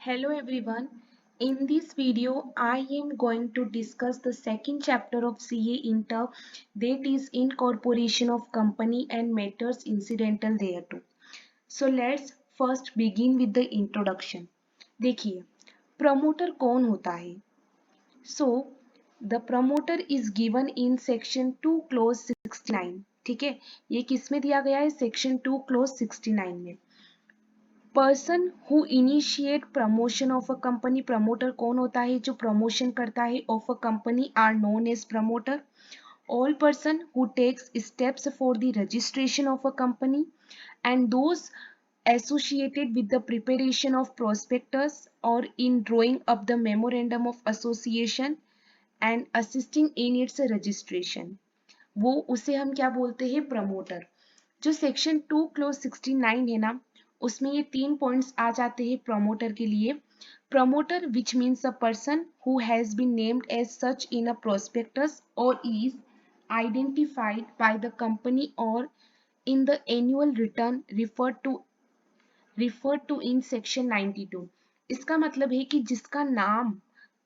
Hello everyone. In this video, I am going to discuss the second chapter of CA Inter, that is incorporation of company and matters incidental thereto. So let's first begin with the introduction. देखिए, promoter कौन होता है? So the promoter is given in section 2 clause 69. ठीक है, ये किस में दिया गया है? सेक्शन 2 clause 69 में. Person who initiate promotion of a company, promoter कौन होता है जो प्रमोशन करता है of a company, are known as promoter. All person who takes steps for the registration of a company and those associated with the preparation of prospectus or in drawing up the memorandum of association and assisting in its registration, वो उसे हम क्या बोलते हैं? Promoter. जो section 2 close 69 है ना, उसमें ये 3 पॉइंट्स आ जाते हैं प्रमोटर के लिए. Promoter which means a person who has been named as such in a prospectus और is identified by the company और in the annual return referred to in section 92. इसका मतलब है कि जिसका नाम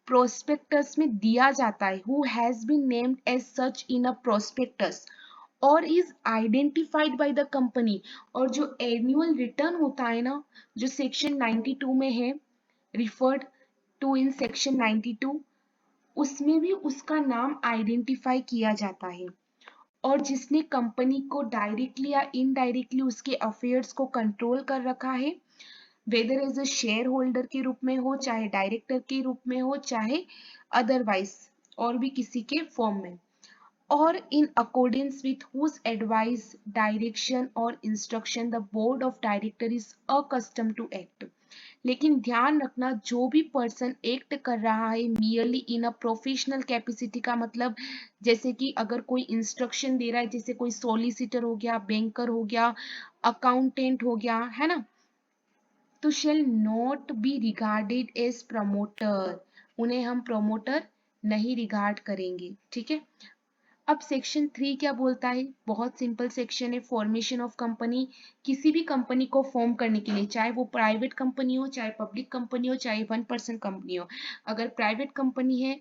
प्रोस्पेक्टस में दिया जाता है, who has been named as such in a prospectus और is identified by the company, और जो एनुअल रिटर्न होता है ना, जो सेक्शन 92 में है, रिफर्ड टू इन सेक्शन 92, उसमें भी उसका नाम आइडेंटिफाई किया जाता है. और जिसने कंपनी को डायरेक्टली या इनडायरेक्टली उसके अफेयर्स को कंट्रोल कर रखा है, whether as a shareholder के रूप में हो, चाहे डायरेक्टर के रूप में हो, चाहे अदरवाइज और भी किसी के फॉर्म में, और in accordance with whose advice, direction और instruction the board of director is accustomed to act. लेकिन ध्यान रखना, जो भी पर्सन एक्ट कर रहा है merely in a professional capacity, का मतलब जैसे कि अगर कोई इंस्ट्रक्शन दे रहा है, जैसे कोई सॉलिसिटर हो गया, बैंकर हो गया, अकाउंटेंट हो गया, है ना, तो shall not be regarded as promoter, उन्हें हम प्रमोटर नहीं रिगार्ड करेंगे. ठीक है. अब सेक्शन 3 क्या बोलता है? बहुत सिंपल सेक्शन है. Formation of company. किसी भी कंपनी को फॉर्म करने के लिए, चाहे वो प्राइवेट कंपनी हो, चाहे पब्लिक कंपनी हो, चाहे 1% कंपनी हो, अगर प्राइवेट कंपनी है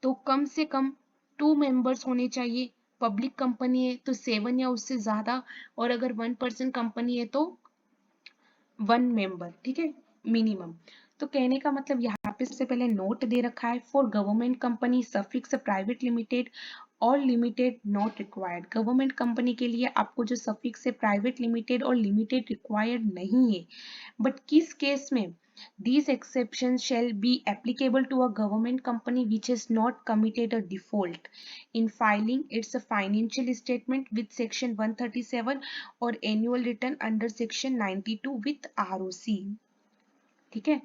तो कम से कम 2 मेंबर्स होने चाहिए, पब्लिक कंपनी है तो 7 या उससे ज्यादा, और अगर 1% कंपनी है तो 1 मेंबर. ठीक है, मिनिमम. तो कहने का मतलब यहाँ पे सबसे पहले नोट दे रखा है, for government company suffix private limited और limited not required. Government company के लिए आपको जो सफिक्स है प्राइवेट लिमिटेड और लिमिटेड रिक्वायर्ड नहीं है. बट किस केस में? These exceptions shall be applicable to a government company which has not committed a default in filing its financial statement with section 137 or annual return under section 92 with ROC. ठीक है.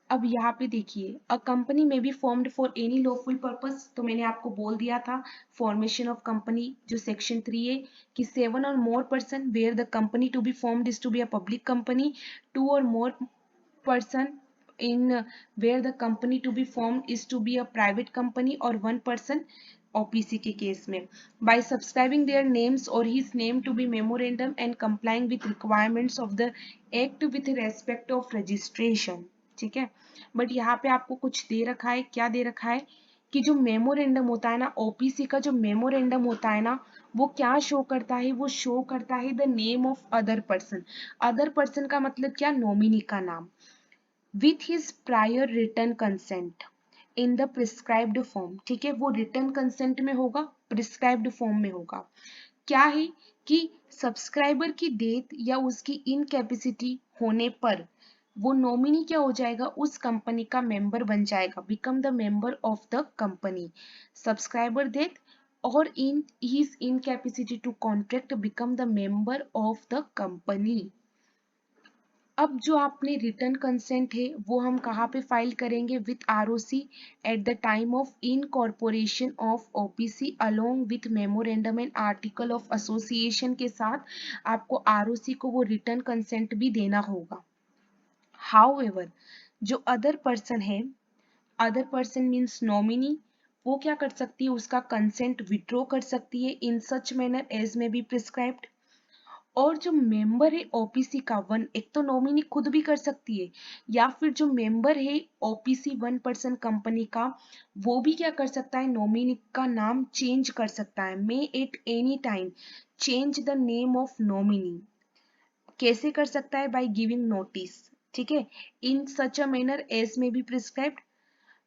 अब यहाँ पे देखिए, a company में be formed for any lawful purpose, तो मैंने आपको बोल दिया था फॉर्मेशन ऑफ कंपनी जो सेक्शन 3 है, कि 7 और more person where the company to be formed is to be a public company, 2 और more person in where the company to be formed is to be a private company, or 1 person OPC के case में, by subscribing their names or his name to be memorandum and complying with requirements of the act with respect of registration. ठीक है. But यहाँ पे आपको कुछ दे रखा है. क्या दे रखा है? कि जो मेमोरेंडम होता है ना, ओपीसी का जो मेमोरेंडम होता है ना, वो क्या शो करता है? वो शो करता है the name of other person. Other person का मतलब क्या? नॉमिनी का नाम. With his prior return consent in the prescribed form. ठीक है, वो रिटर्न कंसेंट में होगा, प्रिस्क्राइब्ड फॉर्म में होगा. क्या है कि सब्सक्राइबर की डेथ या उसकी इनकैपेसिटी होने पर वो नॉमिनी क्या हो जाएगा? उस कंपनी का मेंबर बन जाएगा, become the member of the company. Subscriber death और in his incapacity to contract become the member of the company. अब जो आपने रिटर्न कंसेंट है वो हम कहाँ पे फाइल करेंगे? With ROC at the time of incorporation of OPC along with memorandum and article of association के साथ आपको आरओसी को वो रिटर्न कंसेंट भी देना होगा. हाउएवर, जो अदर पर्सन है, अदर पर्सन मीन्स नॉमिनी, वो क्या कर सकती है? उसका कंसेंट विड्रॉ कर सकती है in such manner as may be prescribed. और जो मेंबर है ओपीसी का वन, एक तो नॉमिनी खुद भी कर सकती है या फिर जो मेंबर है ओपीसी 1% कंपनी का, वो भी क्या कर सकता है, नॉमिनी का नाम चेंज कर सकता है। May at any time change the name of nominee. कैसे कर सकता है, बाय गिविंग नोटिस, ठीक है, in such a manner as may be prescribed.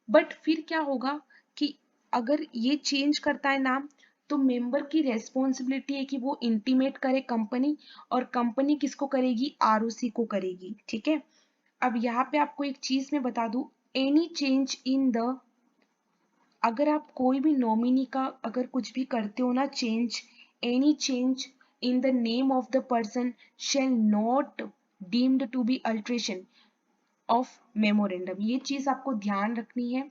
But फिर क्या होगा कि अगर ये चेंज करता है नाम, तो मेंबर की रेस्पॉन्सिबिलिटी है कि वो इंटीमेट करे कंपनी, और कंपनी किसको करेगी, आरओसी को करेगी, ठीक है। अब यहाँ पे आपको एक चीज मैं बता दूं, एनी चेंज इन द, अगर आप कोई भी नॉमिनी का अगर कुछ भी करते हो ना change, any change in the name of the person shall not deemed to be alteration of memorandum. ये चीज आपको ध्यान रखनी है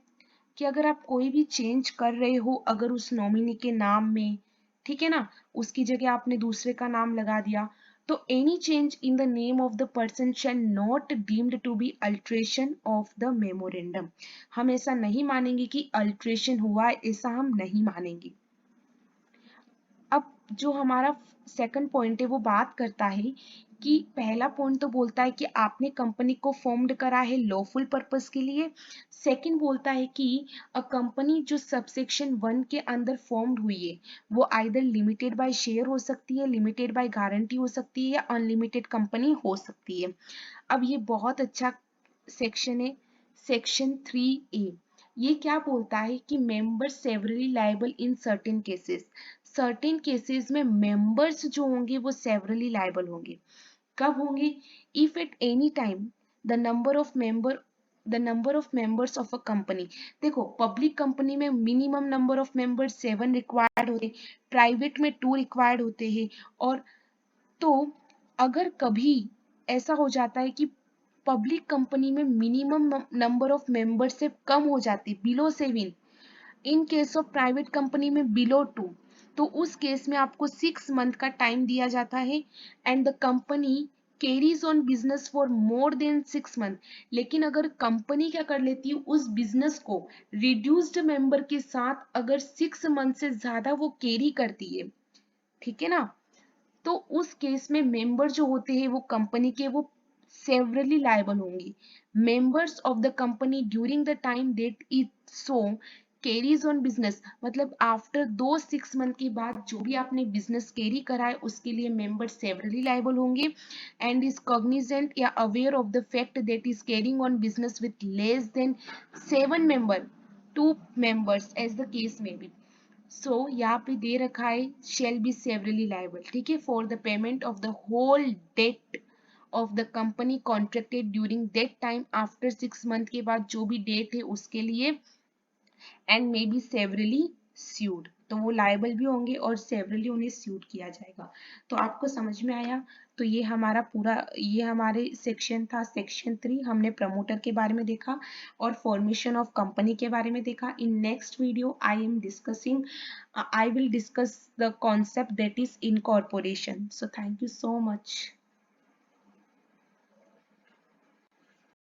कि अगर आप कोई भी चेंज कर रहे हो अगर उस नॉमिनी के नाम में, ठीक है ना, उसकी जगह आपने दूसरे का नाम लगा दिया, तो any change in the name of the person shall not deemed to be alteration of the memorandum. हम ऐसा नहीं मानेंगे कि अल्ट्रेशन हुआ है, ऐसा हम नहीं मानेंगे। अब जो हमारा सेकंड पॉइंट है वो बात करता है कि पहला पॉइंट तो बोलता है कि आपने कंपनी को फॉर्म्ड करा है लॉफुल पर्पस के लिए। सेकंड बोलता है कि अ कंपनी जो सबसेक्शन 1 के अंदर फॉर्म्ड हुई है वो आइदर लिमिटेड बाय शेयर हो सकती है, लिमिटेड बाय गारंटी हो सकती है, या अनलिमिटेड कंपनी हो सकती है। अब ये बहुत अच्छा सेक्शन है, सेक्शन 3A। ये क्या बोलता है कि member severally liable in certain cases. Certain cases में मेंबर्स जो होंगे वो सेवरली लायबल होंगे। कब होंगे, if at any time the number of member, the number of members of a company. देखो पब्लिक कंपनी में minimum number of member 7 required होते हैं, प्राइवेट में 2 रिक्वायर्ड होते हैं। और तो अगर कभी ऐसा हो जाता है कि पब्लिक कंपनी में मिनिमम नंबर ऑफ मेंबर से कम हो जाती, below 7, in case of private company में बिलो 2, तो उस केस में आपको 6 मंथ का टाइम दिया जाता है and the company carries on business for more than 6 month. लेकिन अगर कंपनी क्या कर लेती है, उस बिजनेस को रिड्यूस्ड मेंबर के साथ अगर 6 मंथ से ज्यादा वो कैरी करती है, ठीक है ना, तो उस केस में मेंबर जो होते हैं वो कंपनी के वो सेवरली लायबल होंगी। Members of the company during the time that is so carries on business, मतलब आफ्टर 6 मंथ के बाद जो भी आपने बिजनेस कैरी करा है उसके लिए मेंबर सेवरली लायबल होंगे एंड इज कॉग्निजेंट या aware of the fact that is carrying on business with less than 7 member, 2 members as the case में बी। सो यहाँ पे दे रखा है शेल बी सेवरली लायबल, ठीक है, for the payment of the whole debt of the company contracted during that time after 6 month के बाद जो भी डेट है उसके लिए, and may be severally sued, तो वो लायबल भी होंगे और सेवरली उन्हें स्यूड किया जाएगा। तो आपको समझ में आया। तो ये हमारा पूरा, ये हमारे सेक्शन था सेक्शन 3, हमने प्रमोटर के बारे में देखा और फॉर्मेशन ऑफ कंपनी के बारे में देखा। In next video I will discuss the concept that is incorporation. So thank you so much.